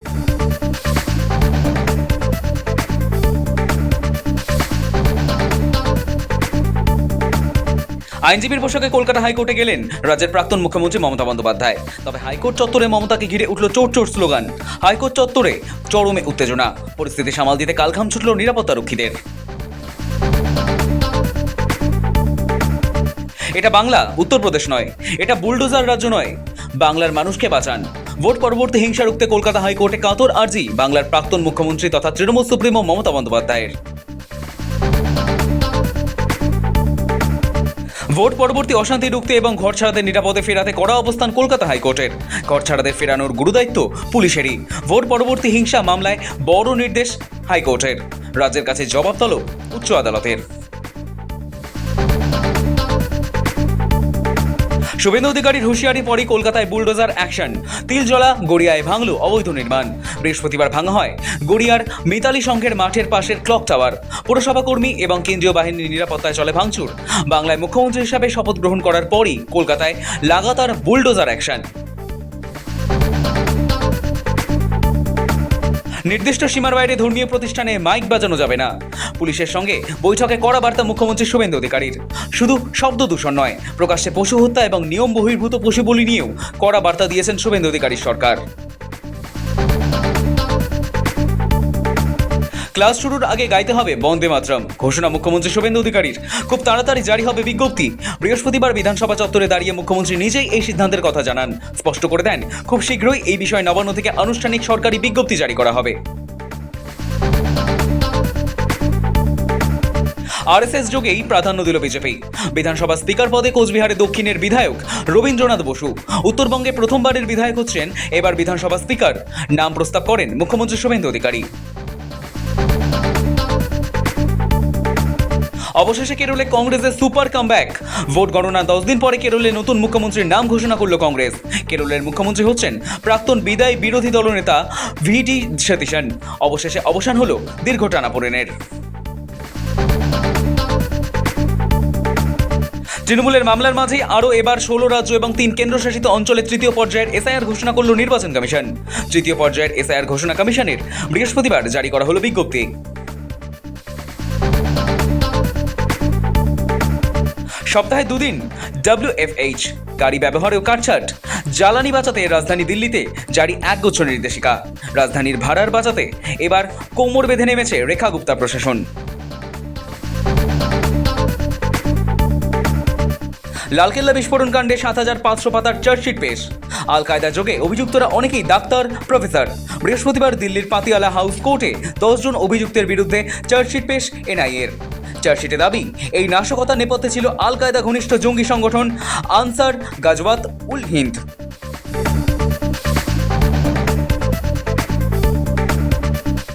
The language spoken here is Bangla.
আইনজীবীর পোশাকে কলকাতা হাইকোর্টে গেলেন রাজ্যের প্রাক্তন মুখ্যমন্ত্রী মমতা বন্দ্যোপাধ্যায়। তবে হাইকোর্ট চত্বরে মমতাকে ঘিরে উঠল চোর চোর স্লোগান। হাইকোর্ট চত্বরে চরমে উত্তেজনা। পরিস্থিতি সামাল দিতে কালঘাম ছুটল নিরাপত্তারক্ষীদের। এটা বাংলা, উত্তরপ্রদেশ নয়। এটা বুলডোজার রাজ্য নয়। বাংলার মানুষকে বাঁচান। ভোট পরবর্তী হিংসা রুখতে কলকাতা হাইকোর্টে কাতর আর্জি বাংলার প্রাক্তন মুখ্যমন্ত্রী তথা তৃণমূল সুপ্রিমো মমতা বন্দ্যোপাধ্যায়ের। ভোট পরবর্তী অশান্তি রুখতে এবং ঘর ছাড়াদের নিরাপদে ফেরাতে কড়া অবস্থান কলকাতা হাইকোর্টের। ঘর ছাড়াদের ফেরানোর গুরুদায়িত্ব পুলিশেরই। ভোট পরবর্তী হিংসা মামলায় বড় নির্দেশ হাইকোর্টের। রাজ্যের কাছে জবাব তলব উচ্চ আদালতের। শুভেন্দু অধিকারীর হুঁশিয়ারি পরই কলকাতায় বুলডোজার অ্যাকশন। তিলজলা গড়িয়ায় ভাঙল অবৈধ নির্মাণ। বৃহস্পতিবার ভাঙা হয় গড়িয়ার মিতালি সংঘের মাঠের পাশের ক্লক টাওয়ার। পুরসভা কর্মী এবং কেন্দ্রীয় বাহিনীর নিরাপত্তায় চলে ভাঙচুর। বাংলায় মুখ্যমন্ত্রী হিসাবে শপথ গ্রহণ করার পরই কলকাতায় লাগাতার বুলডোজার অ্যাকশন। নির্দিষ্ট সীমার বাইরে ধর্মীয় প্রতিষ্ঠানে মাইক বাজানো যাবে না। পুলিশের সঙ্গে বৈঠকে কড়া বার্তা মুখ্যমন্ত্রী শুভেন্দু অধিকারীর। শুধু শব্দ দূষণ নয়, প্রকাশ্যে পশু হত্যা এবং নিয়ম বহির্ভূত পশু বলি নিয়েও কড়া বার্তা দিয়েছেন শুভেন্দু অধিকারীর সরকার। ক্লাস শুরুর আগে গাইতে হবে বন্দে মাতরম, ঘোষণা মুখ্যমন্ত্রী শুভেন্দু অধিকারীর। খুব তাড়াতাড়ি জারি হবে বিজ্ঞপ্তি। বৃহস্পতিবার বিধানসভা চত্বরে দাঁড়িয়ে মুখ্যমন্ত্রী নিজেই এই সিদ্ধান্তের কথা জানান। স্পষ্ট করে দেন, খুব শীঘ্রই এই বিষয়ে নবান্ন থেকে আনুষ্ঠানিক সরকারি বিজ্ঞপ্তি জারি করা হবে। আরএসএস যোগেই প্রাধান্য দিল বিজেপি। বিধানসভা স্পিকার পদে কোচবিহারে দক্ষিণের বিধায়ক রবীন্দ্রনাথ বসু। উত্তরবঙ্গে প্রথমবারের বিধায়ক হচ্ছেন এবার বিধানসভা স্পিকার। নাম প্রস্তাব করেন মুখ্যমন্ত্রী শুভেন্দু অধিকারী। অবশেষে কেরলে কংগ্রেসের সুপার কামব্যাক। ভোট গণনা 10 দিন পরে কেরলে নতুন মুখ্যমন্ত্রীর নাম ঘোষণা করল কংগ্রেস। কেরলের মুখ্যমন্ত্রী হচ্ছেন প্রাক্তন বিদায়ী বিরোধী দলনেতা ভিডি সতীশন। অবশেষে অবসান হলো দীর্ঘ টানাপোড়েনের। তৃণমূলের মামলার মাঝেই আরও এবার 16 রাজ্য এবং 3 কেন্দ্রশাসিত অঞ্চলে তৃতীয় পর্যায়ের এসআইআর ঘোষণা করল নির্বাচন কমিশন। তৃতীয় পর্যায়ের এসআইআর ঘোষণা কমিশনের বৃহস্পতিবার জারি করা হলো বিজ্ঞপ্তি। সপ্তাহে 2 দিন WFH, গাড়ি ব্যবহারে ও কাটছাট। জ্বালানি বাঁচাতে রাজধানী দিল্লিতে জারি একগুচ্ছ নির্দেশিকা। রাজধানীর ভাড়ার বাঁচাতে এবার কোমর বেঁধে নেমেছে রেখা গুপ্তা প্রশাসন। লালকেল্লা বিস্ফোরণ কাণ্ডে 7,500 পাতার চার্জশিট পেশ। আল কায়দা যোগে অভিযুক্তরা অনেকেই ডাক্তার, প্রফেসর। বৃহস্পতিবার দিল্লির পাতিয়ালা হাউস কোর্টে 10 জন অভিযুক্তের বিরুদ্ধে চার্জশিট পেশ এনআইএর। চার্জশিটে দাবি, এই নাশকতার নেপথ্যে ছিল আল কায়দা ঘনিষ্ঠ জঙ্গি সংগঠন আনসার গাজওয়াত উল হিন্দ।